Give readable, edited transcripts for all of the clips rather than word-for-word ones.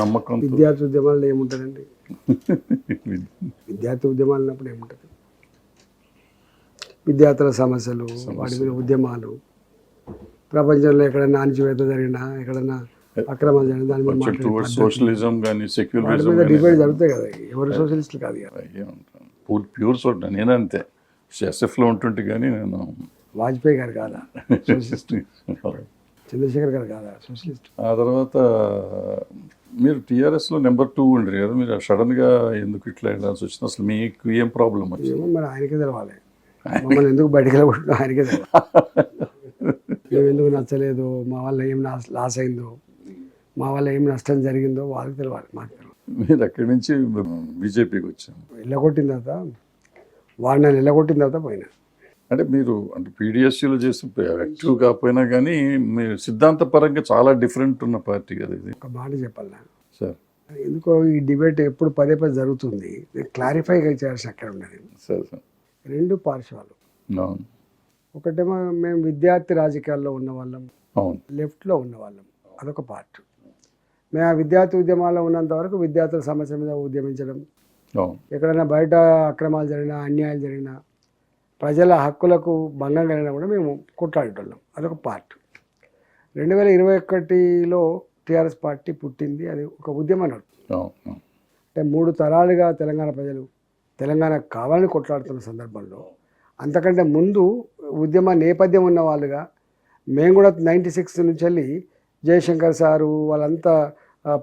నమ్మకం. విద్యార్థి ఉద్యమాల్లో ఏముంటుందండి? విద్యార్థి ఉద్యమాలు అన్నప్పుడు ఏముంటుంది? విద్యార్థుల సమస్యలు, వాటి మీద ఉద్యమాలు, ప్రపంచంలో ఎక్కడైనా అణచివేత జరిగినా, ఎక్కడైనా అక్రమాలు జరిగినా దాని మీద సోషలిజం కానీ సెక్యులరిజం డిబేట్ జరుగుతాయి కదా. ఎవరు సోషలిస్టులు కాదు కదా. ప్యూర్ సోట్ నేనంతే ఎస్ఎఫ్లో ఉంటుంటే కానీ నేను వాజ్పేయి గారు కాదా సోషలిస్ట్? చంద్రశేఖర్ గారు కాదా సోషలిస్ట్? ఆ తర్వాత మీరు టీఆర్ఎస్లో నెంబర్ 2 ఉండరు కదా, మీరు సడన్గా ఎందుకు ఇట్లా వెళ్ళాల్సి వచ్చింది? అసలు మీకు ఏం ప్రాబ్లం వచ్చింది? మరి ఆయనకే తెలవాలి. మమ్మల్ని ఎందుకు బయటకు వెళ్ళకుండా ఆయనకే తెలవాలి. మేము ఎందుకు నచ్చలేదు, మా వల్ల ఏం లాస్ అయిందో, మా వల్ల ఏం నష్టం జరిగిందో వాళ్ళకి తెలవాలి, మాకు తెలవాలి. మీరు అక్కడి నుంచి బీజేపీకి వచ్చాము. వెళ్ళగొట్టిన తర్వాత వాడు నన్ను వెళ్ళగొట్టిన తర్వాత పోయినా. అంటే మీరు అంటే పీడిఎస్సీలో చేసి యాక్టివ్ కాకపోయినా కానీ మీరు సిద్ధాంతపరంగా చాలా డిఫరెంట్ ఉన్న పార్టీ కదా ఇది. ఒక మాట చెప్పాలా సార్, ఎందుకో ఈ డిబేట్ ఎప్పుడు పదే జరుగుతుంది, క్లారిఫై చేయాల్సి అక్కడ ఉన్నది. సార్ సార్ రెండు పార్శ్వాలు. అవును. ఒకటేమో మేము విద్యార్థి రాజకీయాల్లో ఉన్న వాళ్ళం, అవును, లెఫ్ట్లో ఉన్న వాళ్ళం, అదొక పార్ట్. మేము ఆ విద్యార్థి ఉద్యమాల్లో ఉన్నంత వరకు విద్యార్థుల సమస్య మీద ఉద్యమించడం, ఎక్కడైనా బయట అక్రమాలు జరిగినా, అన్యాయాలు జరిగినా, ప్రజల హక్కులకు భంగం కలిగినా కూడా మేము కొట్లాడేటోళ్ళం, అదొక పార్ట్. 2021లో టీఆర్ఎస్ పార్టీ పుట్టింది, అది ఒక ఉద్యమం నడుపుతుంది. అంటే 3 తరాలుగా తెలంగాణ ప్రజలు తెలంగాణ కావాలని కొట్లాడుతున్న సందర్భంలో, అంతకంటే ముందు ఉద్యమ నేపథ్యం ఉన్న వాళ్ళుగా మేము కూడా 96 నుంచి వెళ్ళి జయశంకర్ సారు వాళ్ళంతా,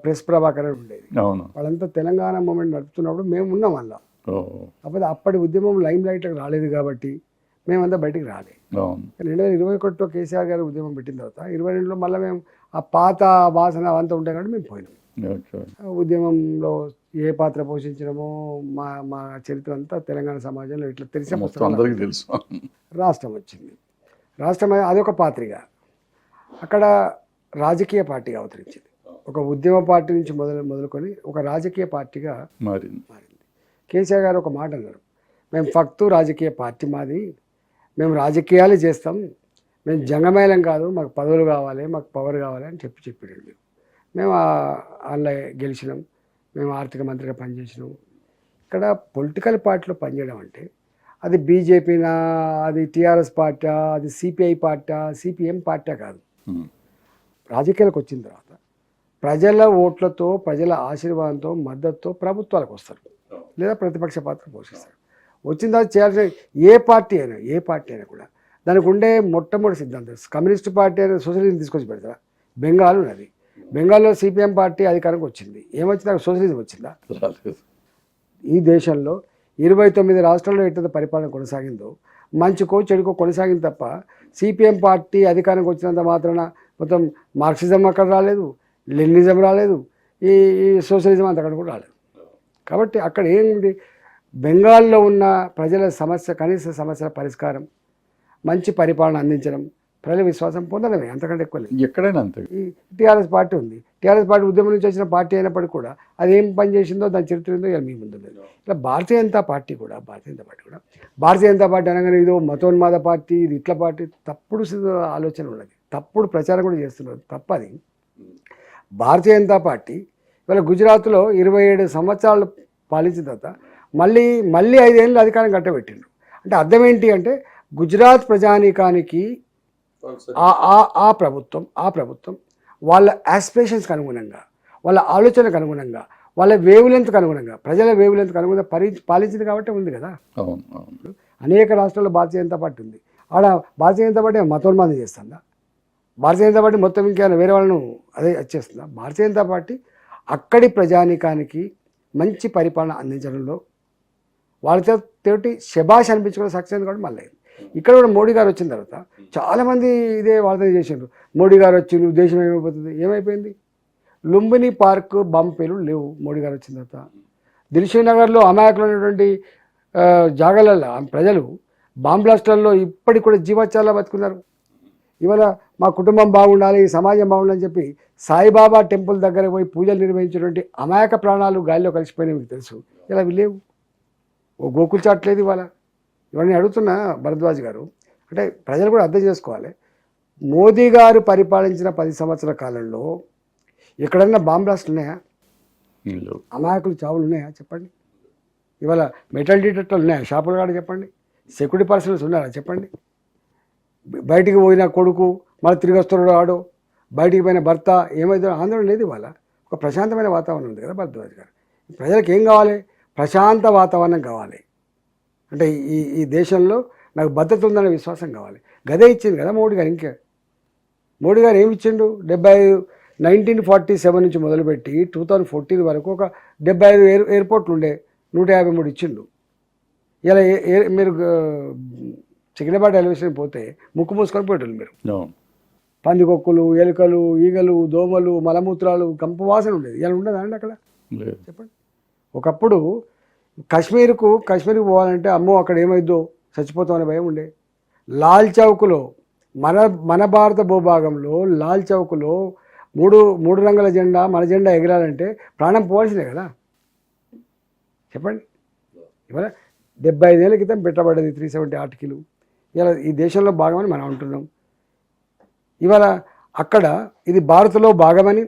ప్రెస్ ప్రభాకర్ ఉండేది, వాళ్ళంతా తెలంగాణ మూమెంట్ నడుపుతున్నప్పుడు మేము ఉన్నాం వాళ్ళ. కాకపోతే అప్పటి ఉద్యమం లైమ్ లైట్కి రాలేదు కాబట్టి మేమంతా బయటికి రాలేదు. 2021లో కేసీఆర్ గారు ఉద్యమం పెట్టిన తర్వాత 22లో మళ్ళీ మేము ఆ పాత వాసన అంతా ఉంటాయి కాబట్టి మేము పోయినాం. ఉద్యమంలో ఏ పాత్ర పోషించడమో మా మా చరిత్ర అంతా తెలంగాణ సమాజంలో ఇట్లా తెలిసే అందరికీ తెలుసు. రాష్ట్రం వచ్చింది. రాష్ట్రం అదొక పాత్రిగా అక్కడ రాజకీయ పార్టీగా అవతరించింది. ఒక ఉద్యమ పార్టీ నుంచి మొదలుకొని ఒక రాజకీయ పార్టీగా మారింది. కేసీఆర్ గారు ఒక మాట అన్నారు, మేము ఫక్తు రాజకీయ పార్టీ మాది, మేము రాజకీయాలు చేస్తాం, మేము జంగమేళం కాదు, మాకు పదవులు కావాలి, మాకు పవర్ కావాలి అని చెప్పాడు. మేము అందులో గెలిచినాం, మేము ఆర్థిక మంత్రిగా పనిచేసినాం. ఇక్కడ పొలిటికల్ పార్టీలో పనిచేయడం అంటే అది బీజేపీనా, అది టీఆర్ఎస్ పార్టీ, అది సిపిఐ పార్టీ, సిపిఎం పార్టీ కాదు. రాజకీయాలకు వచ్చిన తర్వాత ప్రజల ఓట్లతో, ప్రజల ఆశీర్వాదంతో, మద్దతుతో ప్రభుత్వాలకు వస్తారు లేదా ప్రతిపక్ష పాత్ర పోషిస్తారు. వచ్చిన తర్వాత చేయాల్సిన ఏ పార్టీ అయినా కూడా దానికి ఉండే మొట్టమొదటి సిద్ధాంతం, కమ్యూనిస్ట్ పార్టీ అయినా సోషలిజం తీసుకొచ్చి పెడతారా? బెంగాల్ ఉన్నది, బెంగాల్లో సిపిఎం పార్టీ అధికారంకి వచ్చింది, ఏమొచ్చింది? సోషలిజం వచ్చిందా? ఈ దేశంలో 29 రాష్ట్రాల్లో ఎట్లా పరిపాలన కొనసాగిందో మంచికో చెడుకో కొనసాగింది తప్ప సిపిఎం పార్టీ అధికారానికి వచ్చినంత మాత్రాన మొత్తం మార్క్సిజం అక్కడ రాలేదు, లెనినిజం రాలేదు, ఈ సోషలిజం అంత అక్కడ కూడా రాలేదు. కాబట్టి అక్కడ ఏంటి, బెంగాల్లో ఉన్న ప్రజల సమస్య, కనీస సమస్యల పరిష్కారం, మంచి పరిపాలన అందించడం, ప్రజల విశ్వాసం పొందడమే, అంతకంటే ఎక్కువ లేదు. ఎక్కడైనా అంతే. ఈ టీఆర్ఎస్ పార్టీ ఉంది, టీఆర్ఎస్ పార్టీ ఉద్యమం నుంచి వచ్చిన పార్టీ అయినప్పటికీ కూడా అది ఏం పని చేసిందో దాని చరిత్ర ఏందో ఇలా మీ ముందు లేదు. ఇలా భారతీయ జనతా పార్టీ కూడా భారతీయ జనతా పార్టీ అనగానే ఇదో మతోన్మాద పార్టీ, ఇది ఇట్ల పార్టీ, తప్పుడు ఆలోచన ఉన్నది, తప్పుడు ప్రచారం కూడా చేస్తున్నారు, తప్పది. భారతీయ జనతా పార్టీ ఇవాళ గుజరాత్లో 27 సంవత్సరాలు పాలించిన తర్వాత మళ్ళీ 5 ఏళ్ళు అధికారం కట్టబెట్టిండ్రు. అంటే అర్థం ఏంటి అంటే గుజరాత్ ప్రజానీకానికి ఆ ప్రభుత్వం వాళ్ళ ఆస్పిరేషన్స్కి అనుగుణంగా, వాళ్ళ ఆలోచనకు అనుగుణంగా, వాళ్ళ వేవ్లెంత్కి అనుగుణంగా, ప్రజల వేవ్లెంత్కి అనుగుణంగా పాలించింది కాబట్టి ఉంది కదా. అనేక రాష్ట్రాల్లో భారతీయ జనతా పార్టీ ఉంది. ఆడ భారతీయ జనతా పార్టీ మతోన్మాదం చేస్తుందా? భారతీయ జనతా పార్టీ మొత్తం ఇంకేమైనా వేరే వాళ్ళను అదే చేస్తుందా? భారతీయ జనతా పార్టీ అక్కడి ప్రజానీకానికి మంచి పరిపాలన అందించడంలో వాళ్ళతో శబాష్ అనిపించుకుని సక్సెస్ కూడా మళ్ళీ ఇక్కడ కూడా మోడీ గారు వచ్చిన తర్వాత చాలామంది ఇదే వార్త చేసిండ్రు, మోడీ గారు వచ్చి దేశం ఏమైపోతుంది, ఏమైపోయింది? లుంబిని పార్క్ బంపేలు లేవు మోడీ గారు వచ్చిన తర్వాత. దిల్షుక్ నగర్లో అమాయకులు ఉన్నటువంటి జాగాలలో ప్రజలు బాంబ్ బ్లాస్టర్లో ఇప్పటికి కూడా జీవోత్సవాల్లో బతుకున్నారు. ఇవాళ మా కుటుంబం బాగుండాలి, సమాజం బాగుండాలని చెప్పి సాయిబాబా టెంపుల్ దగ్గర పోయి పూజలు నిర్వహించినటువంటి అమాయక ప్రాణాలు గాలిలో కలిసిపోయినాయి, మీకు తెలుసు. ఇలా లేవు, ఓ గోకుల్ చాట్లేదు ఇవాళ. ఇవన్నీ అడుగుతున్నా భరద్వాజ్ గారు, అంటే ప్రజలు కూడా అర్థం చేసుకోవాలి. మోదీ గారు పరిపాలించిన 10 సంవత్సరాల కాలంలో ఎక్కడన్నా బాంబ్ బ్లాస్ట్లు ఉన్నాయా? లేవు. అమాయకులు చావులు ఉన్నాయా చెప్పండి? ఇవాళ మెటల్ డిటెక్టర్లు ఉన్నాయా షాపులు కాడ చెప్పండి? సెక్యూరిటీ పర్సన్స్ ఉన్నారా చెప్పండి? బయటికి పోయిన కొడుకు మళ్ళీ తిరిగి వస్తున్నాడు ఆడు, బయటికి పోయిన భర్త ఏమైతే ఆందోళన లేదు. ఇవాళ ఒక ప్రశాంతమైన వాతావరణం ఉంది కదా భరద్వాజ్ గారు. ప్రజలకు ఏం కావాలి? ప్రశాంత వాతావరణం కావాలి. అంటే ఈ దేశంలో నాకు భద్రత ఉందనే విశ్వాసం కావాలి. గదే ఇచ్చింది కదా మోడీ గారు. ఇంకే మోడీ గారు ఏమి ఇచ్చిండు? 1947 నుంచి మొదలుపెట్టి 2014 వరకు ఒక 75 ఎయిర్పోర్ట్లు ఉండే, 153 ఇచ్చిండు. ఇలా మీరు చికెనబాట ఎలివేషన్ పోతే ముక్కు మూసుకొని పోయేటోళ్ళు మీరు. పందికొక్కులు, ఎలుకలు, ఈగలు, దోమలు, మలమూత్రాలు, కంపు వాసన ఉండేది. ఇలా ఉండదా అండి అక్కడ? చెప్పండి. ఒకప్పుడు కాశ్మీర్కి పోవాలంటే అమ్మో అక్కడ ఏమైద్దో చచ్చిపోతామనే భయం ఉండే. లాల్ చౌక్లో మన భారత భూభాగంలో లాల్ చౌక్లో మూడు రంగుల జెండా, మన జెండా ఎగరాలంటే ప్రాణం పోవాల్సిందే కదా. చెప్పండి. ఇవాళ 75 ఏళ్ళ క్రితం పెట్టబడ్డది 370 ఆర్టికల్. ఇలా ఈ దేశంలో భాగమని మనం అంటున్నాం. ఇవాళ అక్కడ ఇది భారత్లో భాగమని,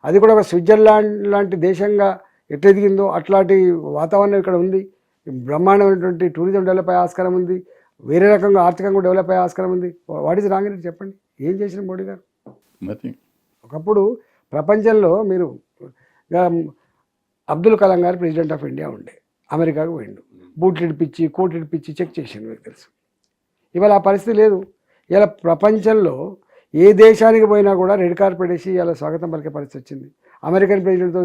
అది కూడా ఒక స్విట్జర్లాండ్ లాంటి దేశంగా ఎట్లా ఎదిగిందో అట్లాంటి వాతావరణం ఇక్కడ ఉంది. బ్రహ్మాండమైనటువంటి టూరిజం డెవలప్ అయ్యే ఆస్కారం ఉంది. వేరే రకంగా ఆర్థికంగా డెవలప్ అయ్యే ఆస్కారం ఉంది. వాట్ ఈజ్ రాంగ్ అని చెప్పండి. ఏం చేసిన మోడీ గారు? ఒకప్పుడు ప్రపంచంలో మీరు అబ్దుల్ కలాం గారు ప్రెసిడెంట్ ఆఫ్ ఇండియా ఉండే, అమెరికాకు పోయిండు. బూట్లు ఇడిపించి కోట్ ఇడిపించి చెక్ చేసిండు, మీకు తెలుసు. ఇవాళ ఆ పరిస్థితి లేదు. ఇలా ప్రపంచంలో ఏ దేశానికి పోయినా కూడా రెడ్ కార్పెట్ వేసి ఇలా స్వాగతం పలికే పరిస్థితి వచ్చింది. అమెరికన్ ప్రెసిడెంట్తో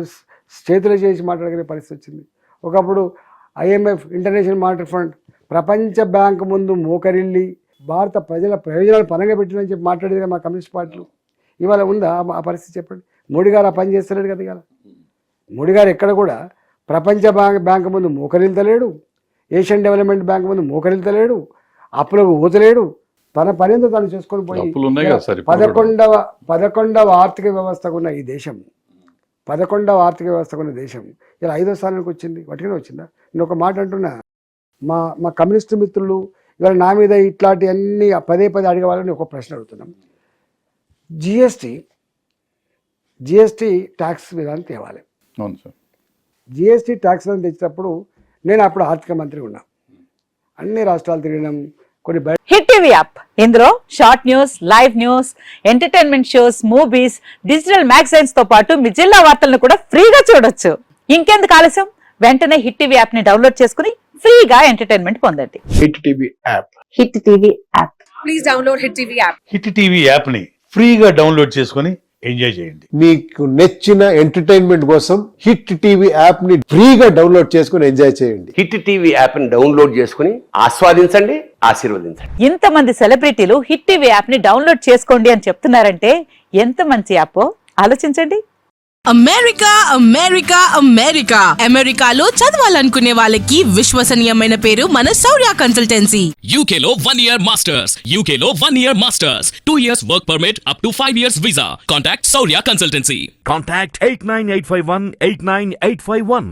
చేతులు చేసి మాట్లాడుకునే పరిస్థితి వచ్చింది. ఒకప్పుడు IMF, ఇంటర్నేషనల్ మానిటరీ ఫండ్, ప్రపంచ బ్యాంక్ ముందు మోకరిల్లి భారత ప్రజల ప్రయోజనాలు పరంగా పెట్టినని చెప్పి మాట్లాడేది మా కమ్యూనిస్ట్ పార్టీలు. ఇవాళ ఉందా ఆ పరిస్థితి? చెప్పండి. మోడీ గారు ఆ పని చేస్తలేడు కదా. ఇవాళ మోడీ గారు ఎక్కడ కూడా ప్రపంచ బ్యాంక్ ముందు మోకరిల్తలేడు, ఏషియన్ డెవలప్మెంట్ బ్యాంక్ ముందు మోకరిల్తలేడు, అప్పులకు ఊతలేడు. తన పనితో తను చేసుకొని పోయి 11వ ఆర్థిక వ్యవస్థకు ఉన్న ఈ దేశం, 11వ ఆర్థిక వ్యవస్థకు ఉన్న దేశం ఇలా 5వ స్థానానికి వచ్చింది. వాటికనే వచ్చిందా? నేను ఒక మాట అంటున్నా, మా కమ్యూనిస్టు మిత్రులు ఇవాళ నా మీద ఇట్లాంటి అన్ని పదే అడిగే వాళ్ళని ఒక ప్రశ్న అడుగుతున్నాం. జిఎస్టీ ట్యాక్స్ విధానం తేవాలి. అవును సార్. జిఎస్టీ ట్యాక్స్ విధానం తెచ్చినప్పుడు నేను అప్పుడు ఆర్థిక మంత్రి ఉన్నా. అన్ని రాష్ట్రాలు తిరిగినాం. హిట్ టీవీ యాప్, ఇందులో short news, live news, entertainment shows, movies, digital magazines తో పాటు మీ జిల్లా వార్తలను కూడా ఫ్రీగా చూడొచ్చు. ఇంకెందుకు ఆలస్యం? వెంటనే హిట్ టీవీ యాప్ ని డౌన్లోడ్ చేసుకుని ఫ్రీగా ఎంటర్టైన్మెంట్ పొందండి. Hit TV app. Hit TV app. Please download hit TV app. Hit TV app ని ఫ్రీగా డౌన్లోడ్ చేసుకుని ఎంజాయ్ చేయండి. మీకు నచ్చిన ఎంటర్టైన్మెంట్ కోసం హిట్ టీవీ యాప్ ని ఫ్రీగా డౌన్లోడ్ చేసుకుని ఎంజాయ్ చేయండి. హిట్ టీవీ యాప్ ని డౌన్లోడ్ చేసుకుని ఆస్వాదించండి, ఆశీర్వదించండి. ఇంతమంది సెలబ్రిటీలు హిట్ టీవీ యాప్ ని డౌన్లోడ్ చేసుకోండి అని చెప్తున్నారంటే ఎంత మంచి యాప్ ఆలోచించండి. అమెరికాలో చదవాలనుకునే వాళ్ళకి విశ్వసనీయమైన పేరు మన శౌర్య కన్సల్టెన్సీ. UK లో 1 year masters, UK లో 1 year masters, 2 years work permit up to 5 years visa. Contact Saurya Consultancy. Contact 89851 89851.